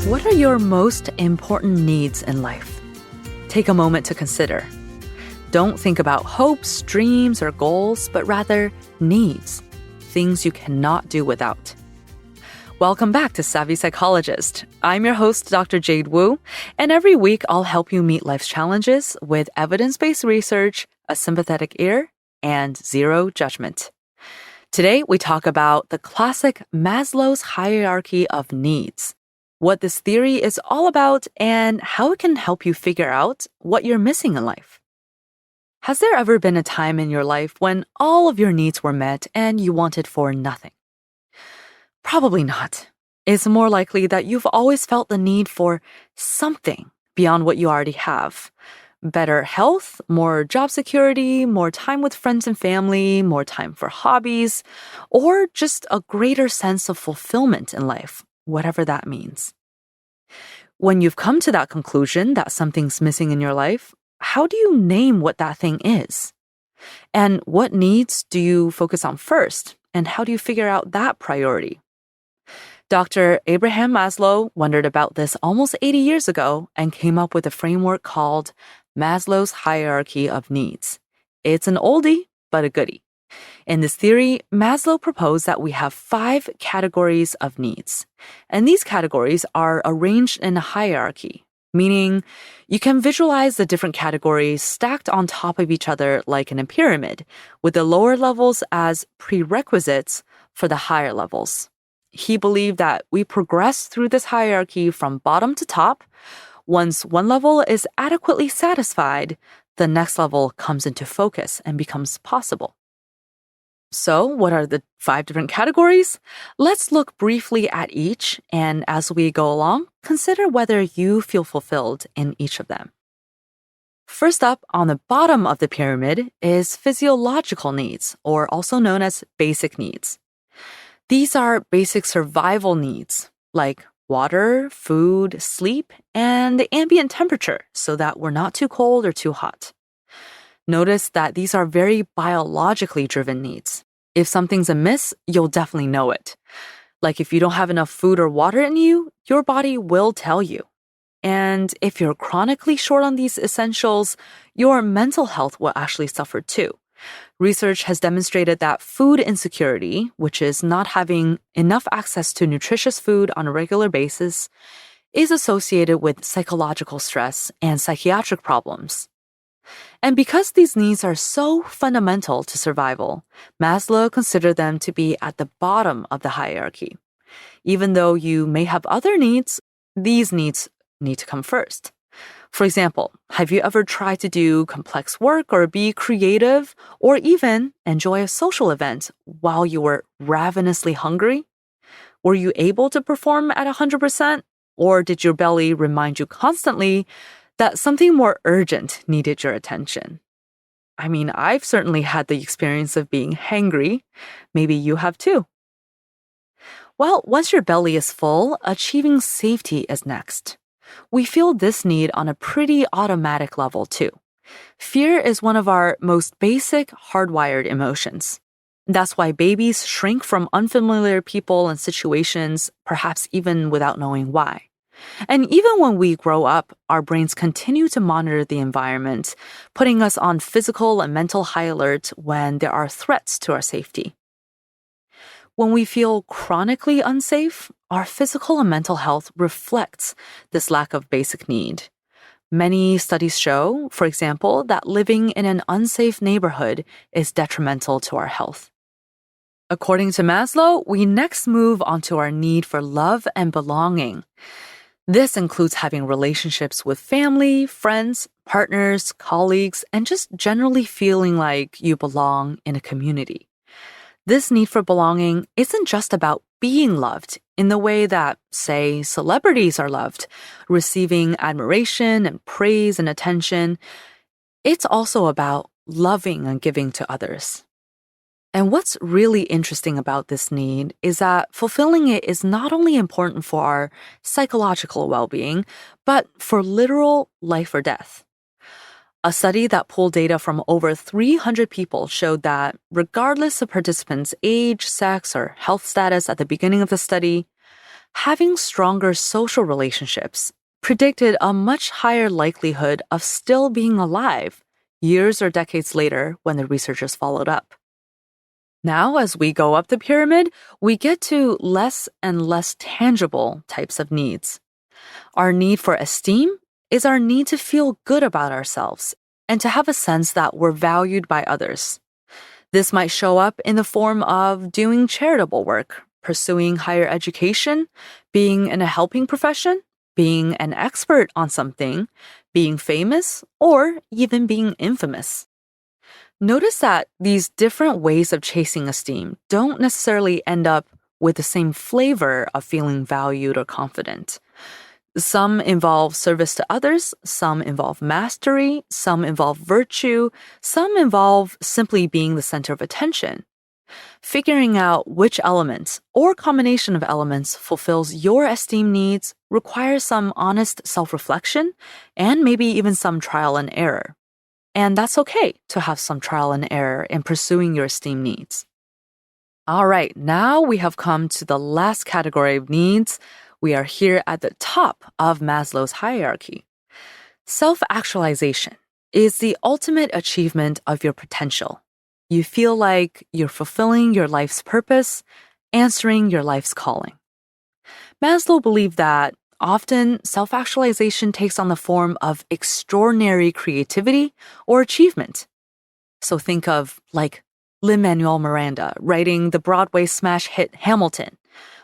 What are your most important needs in life? Take a moment to consider. Don't think about hopes, dreams, or goals, but rather needs, things you cannot do without. Welcome back to Savvy Psychologist. I'm your host, Dr. Jade Wu, and every week I'll help you meet life's challenges with evidence-based research, a sympathetic ear, and zero judgment. Today, we talk about the classic Maslow's hierarchy of needs, what this theory is all about, and how it can help you figure out what you're missing in life. Has there ever been a time in your life when all of your needs were met and you wanted for nothing? Probably not. It's more likely that you've always felt the need for something beyond what you already have. Better health, more job security, more time with friends and family, more time for hobbies, or just a greater sense of fulfillment in life, whatever that means. When you've come to that conclusion that something's missing in your life, how do you name what that thing is? And what needs do you focus on first? And how do you figure out that priority? Dr. Abraham Maslow wondered about this almost 80 years ago and came up with a framework called Maslow's hierarchy of needs. It's an oldie, but a goodie. In this theory, Maslow proposed that we have 5 categories of needs. And these categories are arranged in a hierarchy, meaning you can visualize the different categories stacked on top of each other like in a pyramid, with the lower levels as prerequisites for the higher levels. He believed that we progress through this hierarchy from bottom to top. Once one level is adequately satisfied, the next level comes into focus and becomes possible. So, what are the 5 different categories? Let's look briefly at each, and as we go along, consider whether you feel fulfilled in each of them. First up, on the bottom of the pyramid is physiological needs, or also known as basic needs. These are basic survival needs, like water, food, sleep, and the ambient temperature so that we're not too cold or too hot. Notice that these are very biologically driven needs. If something's amiss, you'll definitely know it. Like if you don't have enough food or water in you, your body will tell you. And if you're chronically short on these essentials, your mental health will actually suffer too. Research has demonstrated that food insecurity, which is not having enough access to nutritious food on a regular basis, is associated with psychological stress and psychiatric problems. And because these needs are so fundamental to survival, Maslow considered them to be at the bottom of the hierarchy. Even though you may have other needs, these needs need to come first. For example, have you ever tried to do complex work or be creative or even enjoy a social event while you were ravenously hungry? Were you able to perform at 100%? Or did your belly remind you constantly that something more urgent needed your attention? I mean, I've certainly had the experience of being hangry. Maybe you have too. Well, once your belly is full, achieving safety is next. We feel this need on a pretty automatic level too. Fear is one of our most basic hardwired emotions. That's why babies shrink from unfamiliar people and situations, perhaps even without knowing why. And even when we grow up, our brains continue to monitor the environment, putting us on physical and mental high alert when there are threats to our safety. When we feel chronically unsafe, our physical and mental health reflects this lack of basic need. Many studies show, for example, that living in an unsafe neighborhood is detrimental to our health. According to Maslow, we next move on to our need for love and belonging. This includes having relationships with family, friends, partners, colleagues, and just generally feeling like you belong in a community. This need for belonging isn't just about being loved in the way that, say, celebrities are loved, receiving admiration and praise and attention. It's also about loving and giving to others. And what's really interesting about this need is that fulfilling it is not only important for our psychological well-being, but for literal life or death. A study that pulled data from over 300 people showed that regardless of participants' age, sex, or health status at the beginning of the study, Having stronger social relationships predicted a much higher likelihood of still being alive years or decades later when the researchers followed up. Now, as we go up the pyramid, we get to less and less tangible types of needs. Our need for esteem is our need to feel good about ourselves and to have a sense that we're valued by others. This might show up in the form of doing charitable work, pursuing higher education, being in a helping profession, being an expert on something, being famous, or even being infamous. Notice that these different ways of chasing esteem don't necessarily end up with the same flavor of feeling valued or confident. Some involve service to others, some involve mastery, some involve virtue, some involve simply being the center of attention. Figuring out which element or combination of elements fulfills your esteem needs requires some honest self-reflection and maybe even some trial and error. And that's okay to have some trial and error in pursuing your esteem needs. All right, now we have come to the last category of needs. We are here at the top of Maslow's hierarchy. Self-actualization is the ultimate achievement of your potential. You feel like you're fulfilling your life's purpose, answering your life's calling. Maslow believed that often, self-actualization takes on the form of extraordinary creativity or achievement. So think of like Lin-Manuel Miranda writing the Broadway smash hit Hamilton,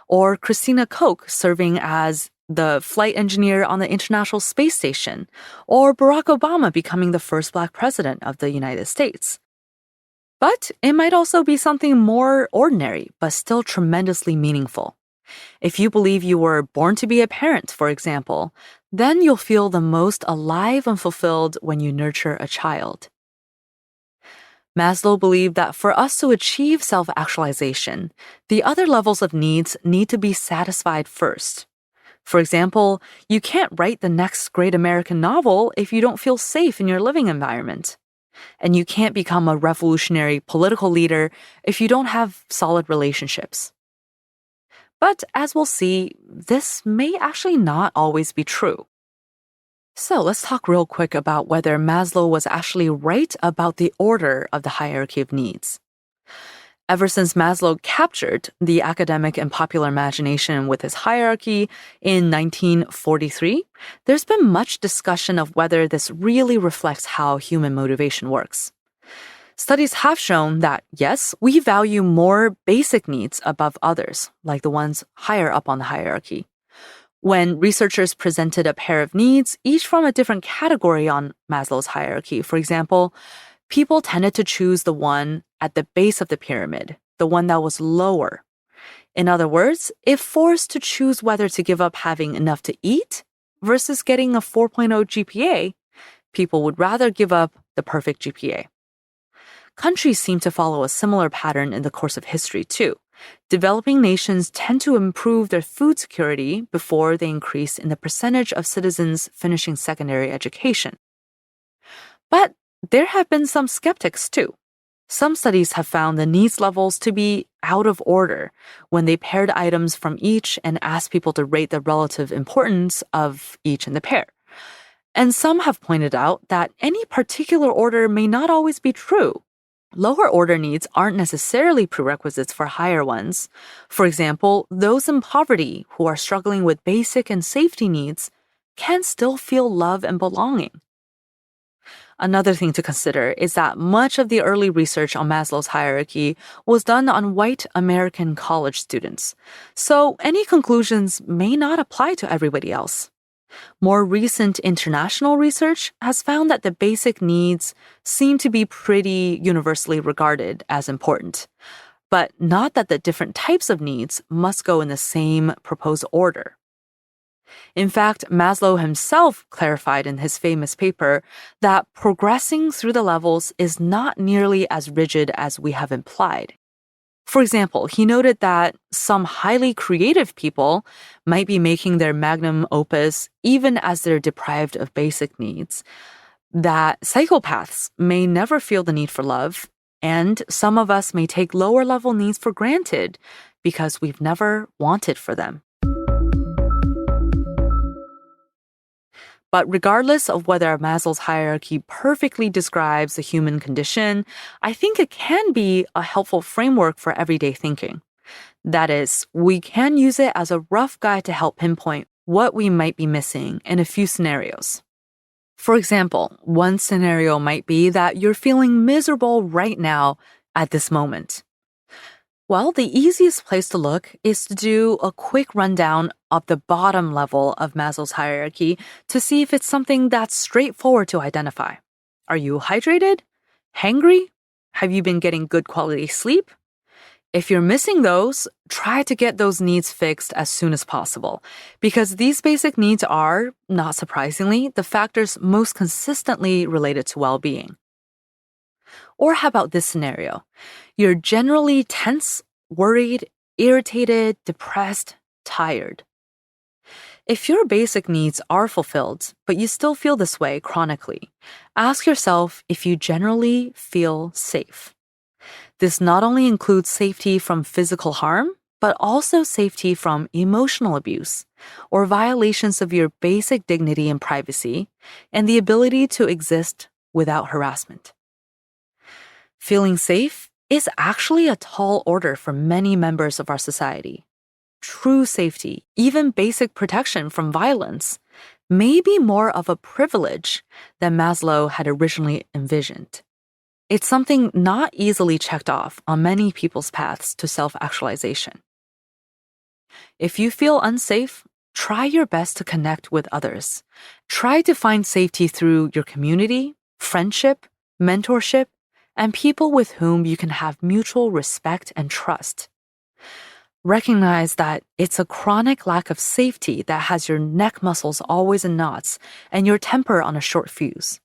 or Christina Koch serving as the flight engineer on the International Space Station, or Barack Obama becoming the first Black president of the United States. But it might also be something more ordinary, but still tremendously meaningful. If you believe you were born to be a parent, for example, then you'll feel the most alive and fulfilled when you nurture a child. Maslow believed that for us to achieve self-actualization, the other levels of needs need to be satisfied first. For example, you can't write the next great American novel if you don't feel safe in your living environment. And you can't become a revolutionary political leader if you don't have solid relationships. But as we'll see, this may actually not always be true. So let's talk real quick about whether Maslow was actually right about the order of the hierarchy of needs. Ever since Maslow captured the academic and popular imagination with his hierarchy in 1943, there's been much discussion of whether this really reflects how human motivation works. Studies have shown that, yes, we value more basic needs above others, like the ones higher up on the hierarchy. When researchers presented a pair of needs, each from a different category on Maslow's hierarchy, for example, people tended to choose the one at the base of the pyramid, the one that was lower. In other words, if forced to choose whether to give up having enough to eat versus getting a 4.0 GPA, people would rather give up the perfect GPA. Countries seem to follow a similar pattern in the course of history, too. Developing nations tend to improve their food security before they increase in the percentage of citizens finishing secondary education. But there have been some skeptics, too. Some studies have found the needs levels to be out of order when they paired items from each and asked people to rate the relative importance of each in the pair. And some have pointed out that any particular order may not always be true. Lower order needs aren't necessarily prerequisites for higher ones. For example, those in poverty who are struggling with basic and safety needs can still feel love and belonging. Another thing to consider is that much of the early research on Maslow's hierarchy was done on white American college students, so any conclusions may not apply to everybody else. More recent international research has found that the basic needs seem to be pretty universally regarded as important, but not that the different types of needs must go in the same proposed order. In fact, Maslow himself clarified in his famous paper that progressing through the levels is not nearly as rigid as we have implied. For example, he noted that some highly creative people might be making their magnum opus even as they're deprived of basic needs, that psychopaths may never feel the need for love, and some of us may take lower level needs for granted because we've never wanted for them. But regardless of whether Maslow's hierarchy perfectly describes the human condition, I think it can be a helpful framework for everyday thinking. That is, we can use it as a rough guide to help pinpoint what we might be missing in a few scenarios. For example, one scenario might be that you're feeling miserable right now at this moment. Well, the easiest place to look is to do a quick rundown of the bottom level of Maslow's hierarchy to see if it's something that's straightforward to identify. Are you hydrated? Hangry? Have you been getting good quality sleep? If you're missing those, try to get those needs fixed as soon as possible, because these basic needs are, not surprisingly, the factors most consistently related to well-being. Or how about this scenario? You're generally tense, worried, irritated, depressed, tired. If your basic needs are fulfilled, but you still feel this way chronically, ask yourself if you generally feel safe. This not only includes safety from physical harm, but also safety from emotional abuse or violations of your basic dignity and privacy and the ability to exist without harassment. Feeling safe is actually a tall order for many members of our society. True safety, even basic protection from violence, may be more of a privilege than Maslow had originally envisioned. It's something not easily checked off on many people's paths to self-actualization. If you feel unsafe, try your best to connect with others. Try to find safety through your community, friendship, mentorship, and people with whom you can have mutual respect and trust. Recognize that it's a chronic lack of safety that has your neck muscles always in knots and your temper on a short fuse.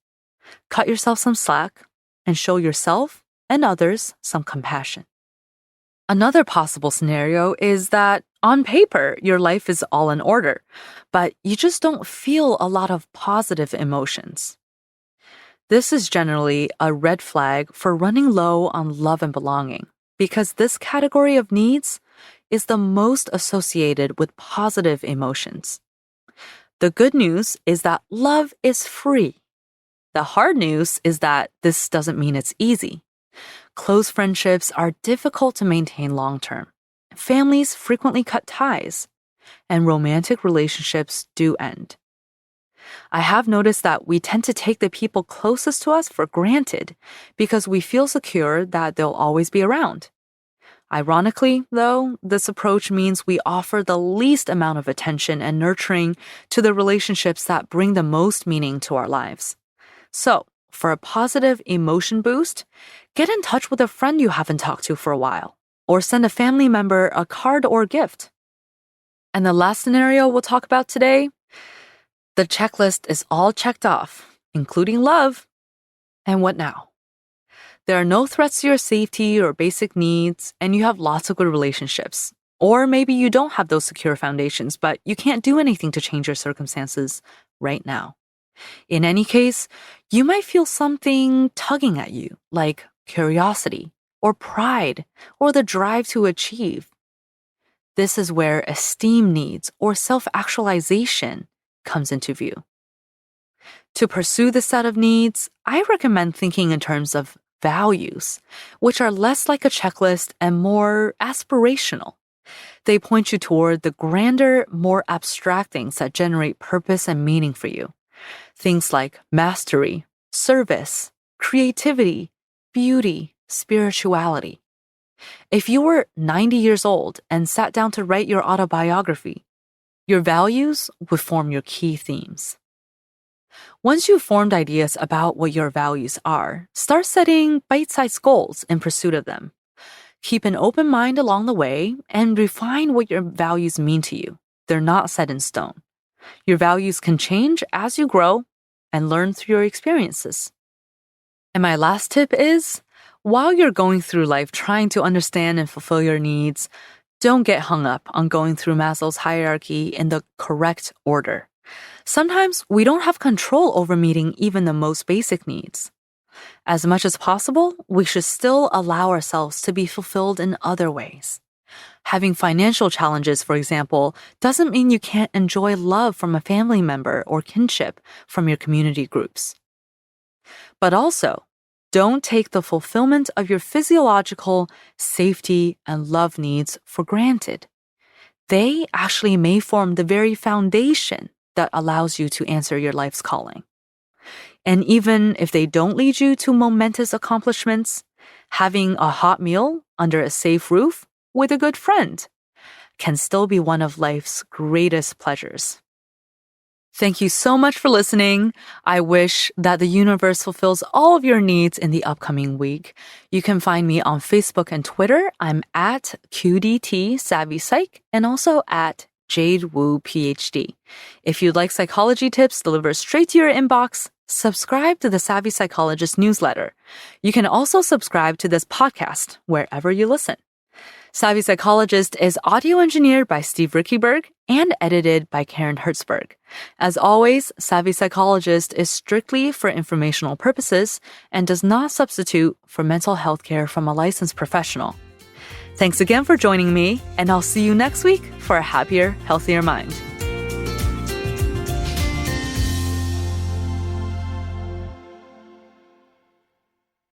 Cut yourself some slack and show yourself and others some compassion. Another possible scenario is that on paper, your life is all in order, but you just don't feel a lot of positive emotions. This is generally a red flag for running low on love and belonging, because this category of needs is the most associated with positive emotions. The good news is that love is free. The hard news is that this doesn't mean it's easy. Close friendships are difficult to maintain long-term. Families frequently cut ties, and romantic relationships do end. I have noticed that we tend to take the people closest to us for granted because we feel secure that they'll always be around. Ironically, though, this approach means we offer the least amount of attention and nurturing to the relationships that bring the most meaning to our lives. So, for a positive emotion boost, get in touch with a friend you haven't talked to for a while, or send a family member a card or gift. And the last scenario we'll talk about today, the checklist is all checked off, including love. And what now? There are no threats to your safety or basic needs, and you have lots of good relationships. Or maybe you don't have those secure foundations, but you can't do anything to change your circumstances right now. In any case, you might feel something tugging at you, like curiosity or pride or the drive to achieve. This is where esteem needs or self-actualization comes into view. To pursue this set of needs, I recommend thinking in terms of values, which are less like a checklist and more aspirational. They point you toward the grander, more abstract things that generate purpose and meaning for you. Things like mastery, service, creativity, beauty, spirituality. If you were 90 years old and sat down to write your autobiography, your values would form your key themes. Once you've formed ideas about what your values are, start setting bite-sized goals in pursuit of them. Keep an open mind along the way and refine what your values mean to you. They're not set in stone. Your values can change as you grow and learn through your experiences. And my last tip is, while you're going through life trying to understand and fulfill your needs, don't get hung up on going through Maslow's hierarchy in the correct order. Sometimes we don't have control over meeting even the most basic needs. As much as possible, we should still allow ourselves to be fulfilled in other ways. Having financial challenges, for example, doesn't mean you can't enjoy love from a family member or kinship from your community groups. But also, don't take the fulfillment of your physiological safety and love needs for granted. They actually may form the very foundation that allows you to answer your life's calling. And even if they don't lead you to momentous accomplishments, having a hot meal under a safe roof with a good friend can still be one of life's greatest pleasures. Thank you so much for listening. I wish that the universe fulfills all of your needs in the upcoming week. You can find me on Facebook and Twitter. I'm at QDT Savvy Psych and also at Jade Wu PhD. If you'd like psychology tips delivered straight to your inbox, subscribe to the Savvy Psychologist newsletter. You can also subscribe to this podcast wherever you listen. Savvy Psychologist is audio engineered by Steve Rickyberg and edited by Karen Hertzberg. As always, Savvy Psychologist is strictly for informational purposes and does not substitute for mental health care from a licensed professional. Thanks again for joining me, and I'll see you next week for a happier, healthier mind.